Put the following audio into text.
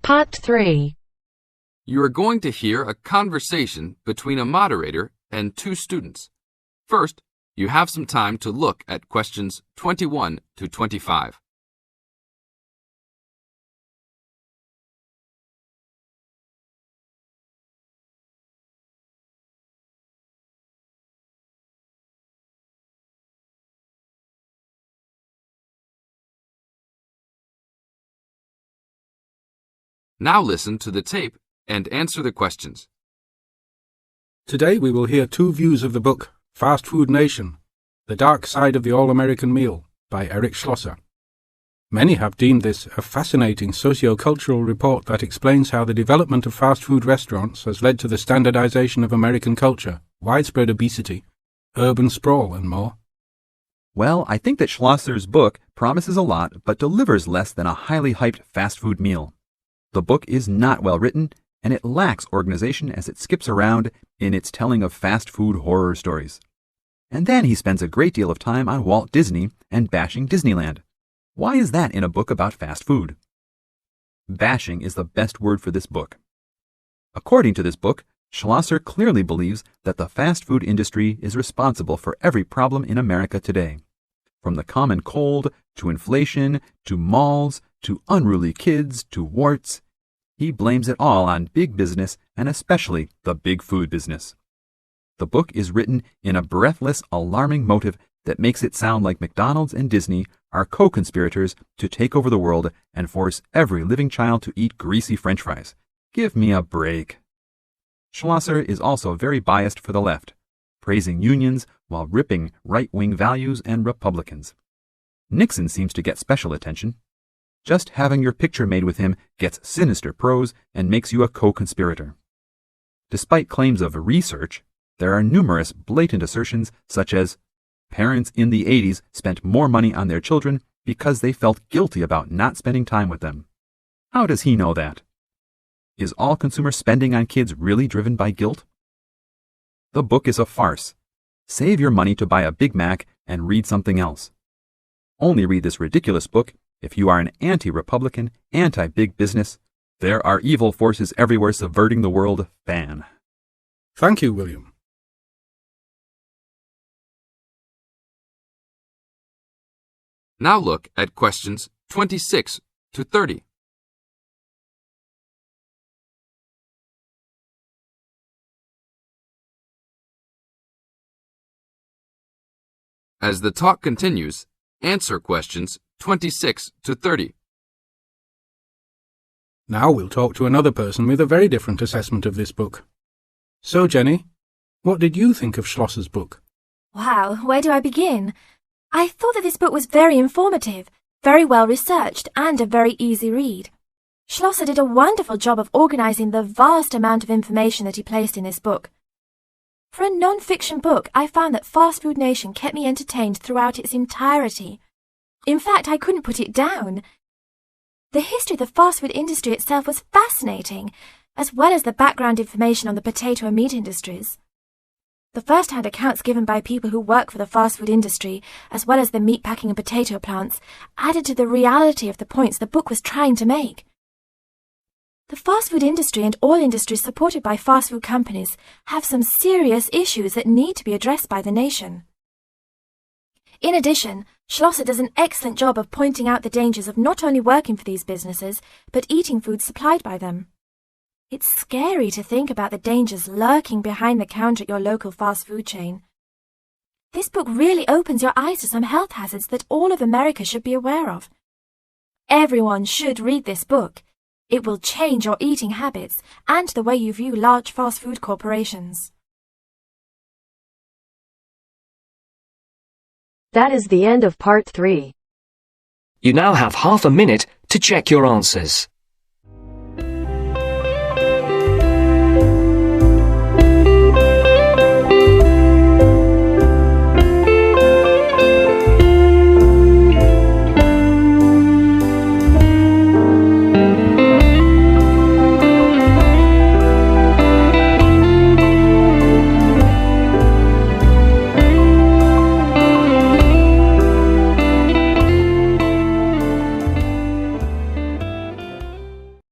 Part 3. You are going to hear a conversation between a moderator and two students. First, you have some time to look at questions 21 to 25. Now listen to the tape and answer the questions. Today we will hear two views of the book, Fast Food Nation, The Dark Side of the All-American Meal, by Eric Schlosser. Many have deemed this a fascinating socio-cultural report that explains how the development of fast food restaurants has led to the standardization of American culture, widespread obesity, urban sprawl, and more. Well, I think that Schlosser's book promises a lot but delivers less than a highly hyped fast food meal. The book is not well written, and it lacks organization as it skips around in its telling of fast food horror stories. And then he spends a great deal of time on Walt Disney and bashing Disneyland. Why is that in a book about fast food? Bashing is the best word for this book. According to this book, Schlosser clearly believes that the fast food industry is responsible for every problem in America today. From the common cold, to inflation, to malls, to unruly kids, to warts. He blames it all on big business and especially the big food business. The book is written in a breathless, alarming motive that makes it sound like McDonald's and Disney are co-conspirators to take over the world and force every living child to eat greasy French fries. Give me a break. Schlosser is also very biased for the left, praising unions while ripping right-wing values and Republicans. Nixon seems to get special attention. Just having your picture made with him gets sinister prose and makes you a co-conspirator. Despite claims of research, there are numerous blatant assertions such as, parents in the 80s spent more money on their children because they felt guilty about not spending time with them. How does he know that? Is all consumer spending on kids really driven by guilt? The book is a farce. Save your money to buy a Big Mac and read something else. Only read this ridiculous book if you are an anti-Republican, anti-big business, there are evil forces everywhere subverting the world fan. Thank you, William. Now look at questions 26 to 30. As the talk continues, answer questions 26 to 30. Now we'll talk to another person with a very different assessment of this book. So, Jenny, what did you think of Schlosser's book? Wow, where do I begin? I thought that this book was very informative, very well researched, and a very easy read. Schlosser did a wonderful job of organizing the vast amount of information that he placed in this book. For a non-fiction book, I found that Fast Food Nation kept me entertained throughout its entirety. In fact, I couldn't put it down. The history of the fast food industry itself was fascinating, as well as the background information on the potato and meat industries. The first-hand accounts given by people who work for the fast food industry, as well as the meatpacking and potato plants, added to the reality of the points the book was trying to make. The fast food industry and all industries supported by fast food companies have some serious issues that need to be addressed by the nation. In addition, Schlosser does an excellent job of pointing out the dangers of not only working for these businesses, but eating food supplied by them. It's scary to think about the dangers lurking behind the counter at your local fast food chain. This book really opens your eyes to some health hazards that all of America should be aware of. Everyone should read this book. It will change your eating habits and the way you view large fast food corporations. That is the end of Part 3. You now have half a minute to check your answers.